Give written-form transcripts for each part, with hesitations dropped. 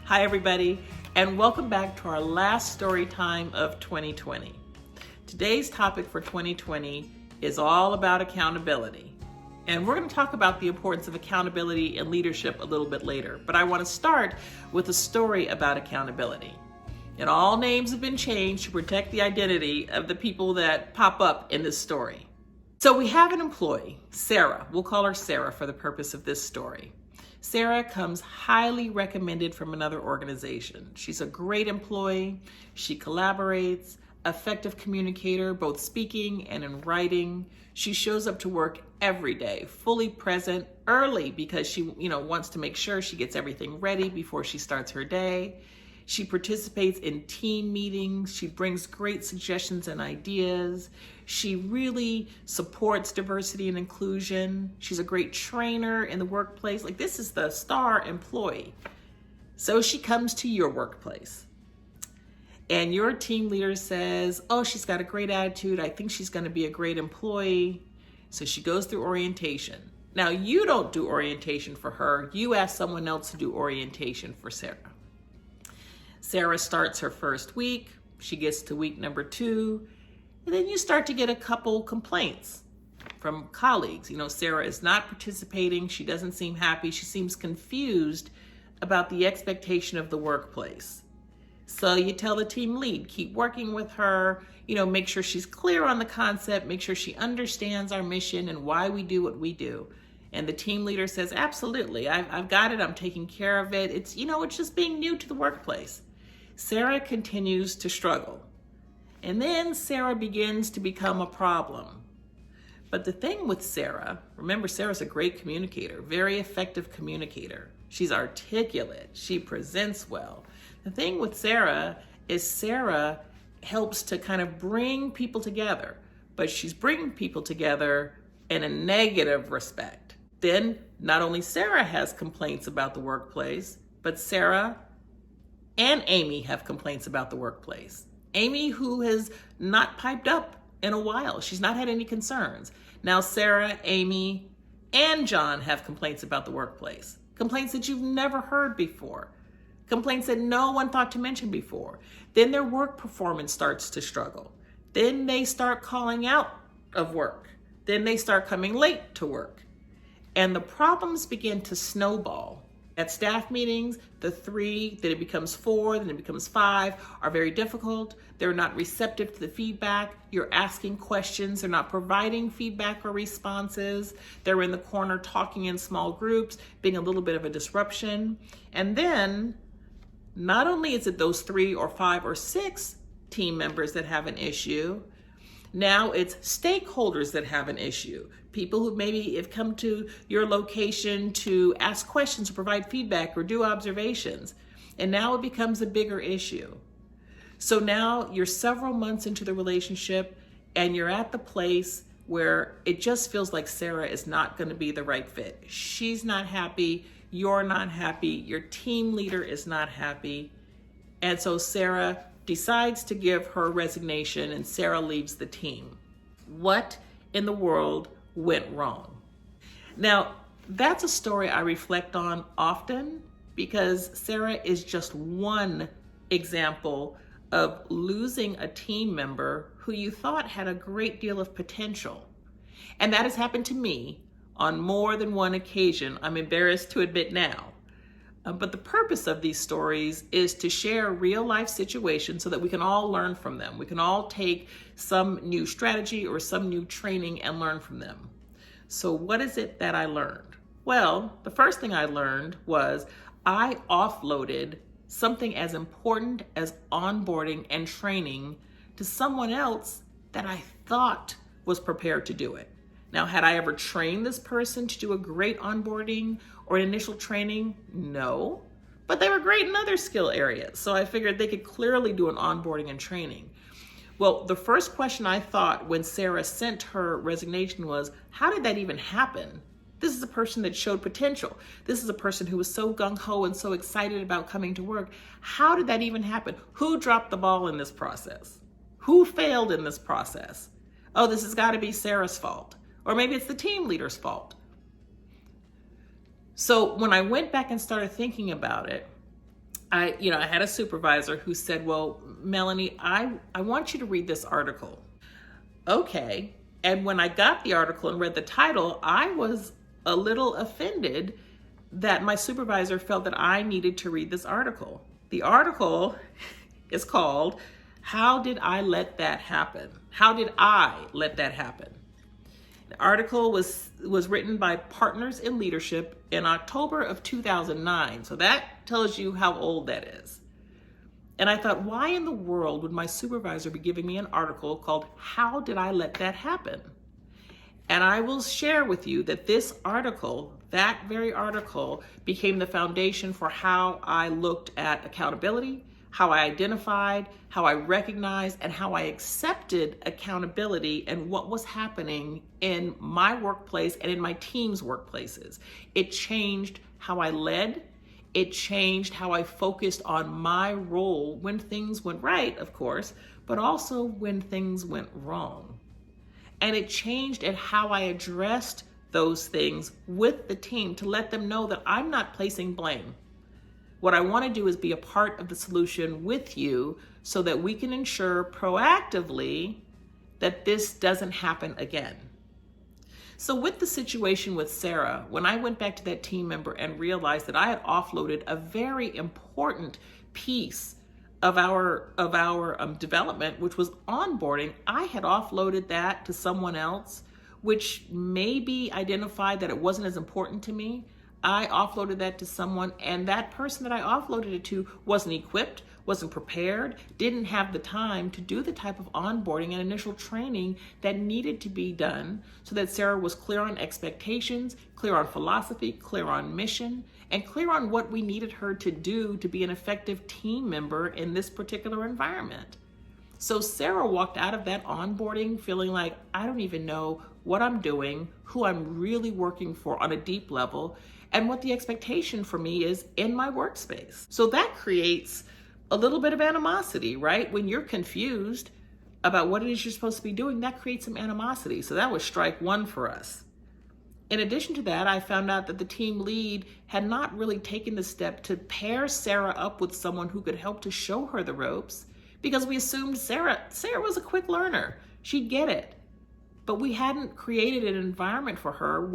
Hi, everybody, and welcome back to our last story time of 2020. Today's topic for 2020 is all about accountability. And we're going to talk about the importance of accountability and leadership a little bit later. But I want to start with a story about accountability. And all names have been changed to protect the identity of the people that pop up in this story. So we have an employee, Sarah. We'll call her Sarah for the purpose of this story. Sarah comes highly recommended from another organization. She's a great employee. She collaborates, effective communicator, both speaking and in writing. She shows up to work every day, fully present, early because she, wants to make sure she gets everything ready before she starts her day. She participates in team meetings. She brings great suggestions and ideas. She really supports diversity and inclusion. She's a great trainer in the workplace. This is the star employee. So she comes to your workplace and your team leader says, oh, she's got a great attitude. I think she's going to be a great employee. So she goes through orientation. Now, you don't do orientation for her. You ask someone else to do orientation for Sarah. Sarah starts her first week. She gets to week number 2. And then you start to get a couple complaints from colleagues. Sarah is not participating. She doesn't seem happy. She seems confused about the expectation of the workplace. So you tell the team lead, keep working with her, make sure she's clear on the concept, make sure she understands our mission and why we do what we do. And the team leader says, absolutely, I've got it. I'm taking care of it. It's just being new to the workplace. Sarah continues to struggle. And then Sarah begins to become a problem. But the thing with Sarah, remember, Sarah's a great communicator, very effective communicator. She's articulate. She presents well. The thing with Sarah is Sarah helps to kind of bring people together, but she's bringing people together in a negative respect. Then not only Sarah has complaints about the workplace, but Sarah and Amy have complaints about the workplace. Amy, who has not piped up in a while. She's not had any concerns. Now Sarah, Amy, and John have complaints about the workplace. Complaints that you've never heard before. Complaints that no one thought to mention before. Then their work performance starts to struggle. Then they start calling out of work. Then they start coming late to work. And the problems begin to snowball. At staff meetings, the 3, then it becomes 4, then it becomes 5, are very difficult. They're not receptive to the feedback. You're asking questions. They're not providing feedback or responses. They're in the corner talking in small groups, being a little bit of a disruption. And then, not only is it those 3 or 5 or 6 team members that have an issue, now it's stakeholders that have an issue. People who maybe have come to your location to ask questions or provide feedback or do observations. And now it becomes a bigger issue. So now you're several months into the relationship and you're at the place where it just feels like Sarah is not going to be the right fit. She's not happy. You're not happy. Your team leader is not happy. And so Sarah decides to give her resignation and Sarah leaves the team. What in the world went wrong? Now, that's a story I reflect on often because Sarah is just one example of losing a team member who you thought had a great deal of potential. And that has happened to me on more than one occasion, I'm embarrassed to admit now. But the purpose of these stories is to share real life situations so that we can all learn from them. We can all take some new strategy or some new training and learn from them. So what is it that I learned? Well, the first thing I learned was I offloaded something as important as onboarding and training to someone else that I thought was prepared to do it. Now, had I ever trained this person to do a great onboarding or initial training? No, but they were great in other skill areas. So I figured they could clearly do an onboarding and training. Well, the first question I thought when Sarah sent her resignation was, how did that even happen? This is a person that showed potential. This is a person who was so gung-ho and so excited about coming to work. How did that even happen? Who dropped the ball in this process? Who failed in this process? Oh, this has got to be Sarah's fault. Or maybe it's the team leader's fault. So when I went back and started thinking about it, I had a supervisor who said, well, Melanie, I want you to read this article. Okay. And when I got the article and read the title, I was a little offended that my supervisor felt that I needed to read this article. The article is called, How Did I Let That Happen? How did I let that happen? The article was written by Partners in Leadership in October of 2009. So that tells you how old that is. And I thought, why in the world would my supervisor be giving me an article called How Did I Let That Happen? And I will share with you that this article, that very article, became the foundation for how I looked at accountability, how I identified, how I recognized, and how I accepted accountability and what was happening in my workplace and in my team's workplaces. It changed how I led. It changed how I focused on my role when things went right, of course, but also when things went wrong. And it changed at how I addressed those things with the team to let them know that I'm not placing blame. What I want to do is be a part of the solution with you so that we can ensure proactively that this doesn't happen again. So with the situation with Sarah, when I went back to that team member and realized that I had offloaded a very important piece of our development, which was onboarding, I had offloaded that to someone else, which maybe identified that it wasn't as important to me. I offloaded that to someone, and that person that I offloaded it to wasn't equipped, wasn't prepared, didn't have the time to do the type of onboarding and initial training that needed to be done so that Sarah was clear on expectations, clear on philosophy, clear on mission, and clear on what we needed her to do to be an effective team member in this particular environment. So Sarah walked out of that onboarding feeling like, I don't even know what I'm doing, who I'm really working for on a deep level, and what the expectation for me is in my workspace. So that creates a little bit of animosity, right? When you're confused about what it is you're supposed to be doing, that creates some animosity. So that was strike one for us. In addition to that, I found out that the team lead had not really taken the step to pair Sarah up with someone who could help to show her the ropes, because we assumed Sarah was a quick learner. She'd get it. But we hadn't created an environment for her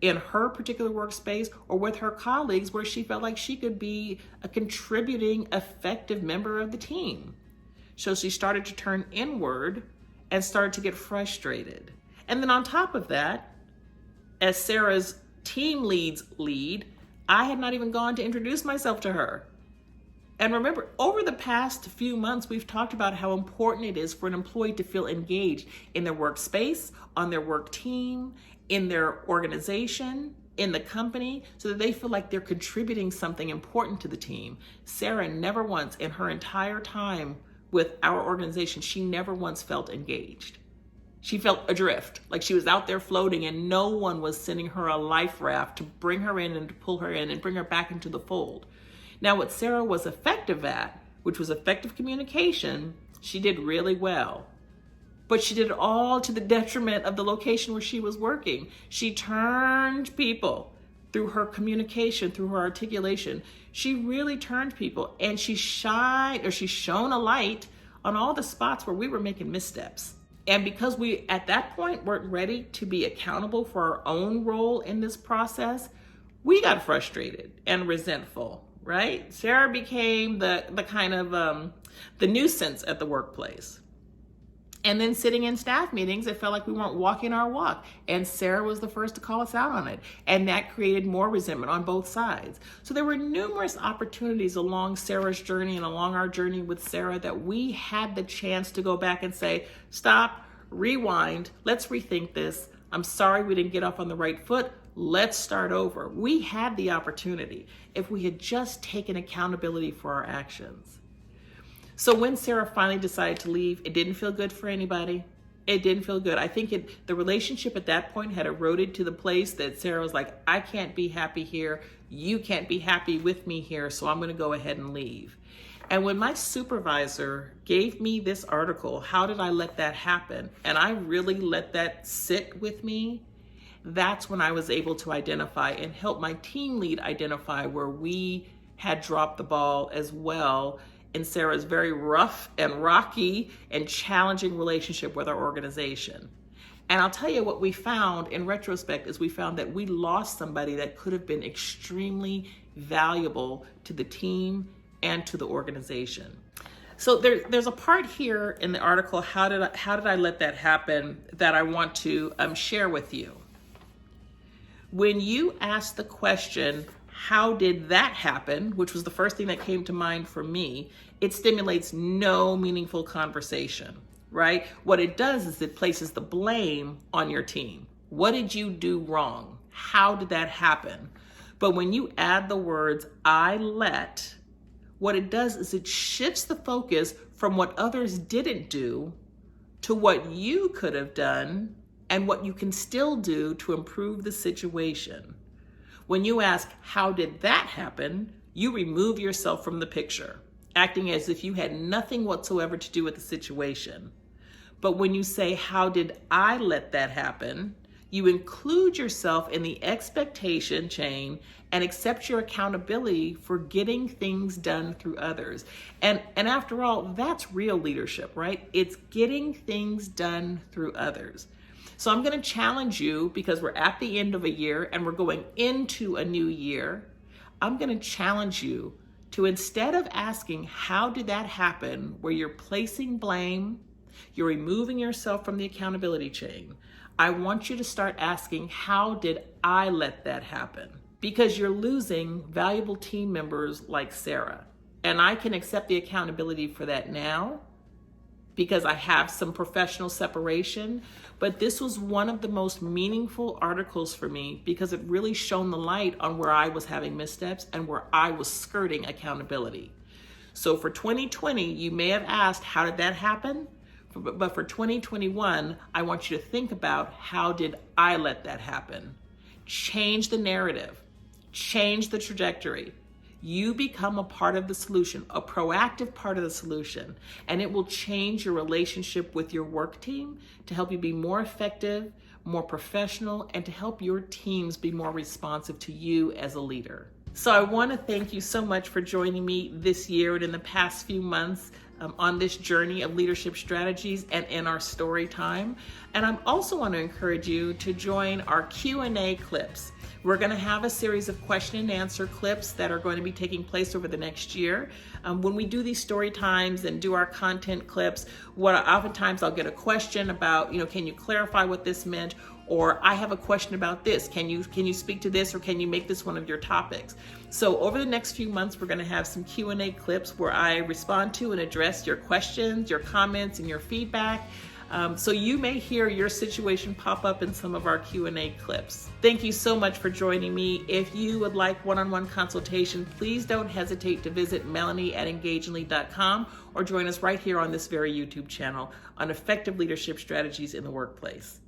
in her particular workspace or with her colleagues where she felt like she could be a contributing, effective member of the team. So she started to turn inward and started to get frustrated. And then on top of that, as Sarah's team lead's lead, I had not even gone to introduce myself to her. And remember, over the past few months, we've talked about how important it is for an employee to feel engaged in their workspace, on their work team, in their organization, in the company, so that they feel like they're contributing something important to the team. Sarah never once, in her entire time with our organization, she never once felt engaged. She felt adrift, like she was out there floating and no one was sending her a life raft to bring her in and to pull her in and bring her back into the fold. Now, what Sarah was effective at, which was effective communication, she did really well. But she did it all to the detriment of the location where she was working. She turned people through her communication, through her articulation. She really turned people, and she shone a light on all the spots where we were making missteps. And because we, at that point, weren't ready to be accountable for our own role in this process, we got frustrated and resentful. Right? Sarah became the kind of the nuisance at the workplace. And then sitting in staff meetings, it felt like we weren't walking our walk. And Sarah was the first to call us out on it. And that created more resentment on both sides. So there were numerous opportunities along Sarah's journey and along our journey with Sarah that we had the chance to go back and say, stop, rewind, let's rethink this. I'm sorry we didn't get off on the right foot. Let's start over. We had the opportunity if we had just taken accountability for our actions. So when Sarah finally decided to leave, it didn't feel good for anybody. It didn't feel good. I think the relationship at that point had eroded to the place that Sarah was like, I can't be happy here. You can't be happy with me here. So I'm going to go ahead and leave. And when my supervisor gave me this article, How Did I Let That Happen? And I really let that sit with me. That's when I was able to identify and help my team lead identify where we had dropped the ball as well in Sarah's very rough and rocky and challenging relationship with our organization. And I'll tell you what we found in retrospect is we found that we lost somebody that could have been extremely valuable to the team and to the organization. So there's a part here in the article, how did I let that happen, that I want to share with you. When you ask the question, how did that happen, which was the first thing that came to mind for me, it stimulates no meaningful conversation, right? What it does is it places the blame on your team. What did you do wrong? How did that happen? But when you add the words, I let, what it does is it shifts the focus from what others didn't do to what you could have done and what you can still do to improve the situation. When you ask, how did that happen? You remove yourself from the picture, acting as if you had nothing whatsoever to do with the situation. But when you say, how did I let that happen? You include yourself in the expectation chain and accept your accountability for getting things done through others. And after all, that's real leadership, right? It's getting things done through others. So I'm going to challenge you, because we're at the end of a year and we're going into a new year. I'm going to challenge you to, instead of asking, how did that happen, where you're placing blame, you're removing yourself from the accountability chain, I want you to start asking, how did I let that happen? Because you're losing valuable team members like Sarah. And I can accept the accountability for that now, because I have some professional separation, but this was one of the most meaningful articles for me because it really shone the light on where I was having missteps and where I was skirting accountability. So for 2020, you may have asked, how did that happen? But for 2021, I want you to think about, how did I let that happen? Change the narrative, change the trajectory. You become a part of the solution, a proactive part of the solution, and it will change your relationship with your work team to help you be more effective, more professional, and to help your teams be more responsive to you as a leader. So I want to thank you so much for joining me this year and in the past few months on this journey of leadership strategies and in our story time. And I also want to encourage you to join our Q&A clips. We're going to have a series of question and answer clips that are going to be taking place over the next year. When we do these story times and do our content clips, oftentimes I'll get a question about, can you clarify what this meant? Or I have a question about this. Can you speak to this, or can you make this one of your topics? So over the next few months, we're going to have some Q&A clips where I respond to and address your questions, your comments, and your feedback. So you may hear your situation pop up in some of our Q&A clips. Thank you so much for joining me. If you would like one-on-one consultation, please don't hesitate to visit Melanie@EngageLead.com or join us right here on this very YouTube channel on effective leadership strategies in the workplace.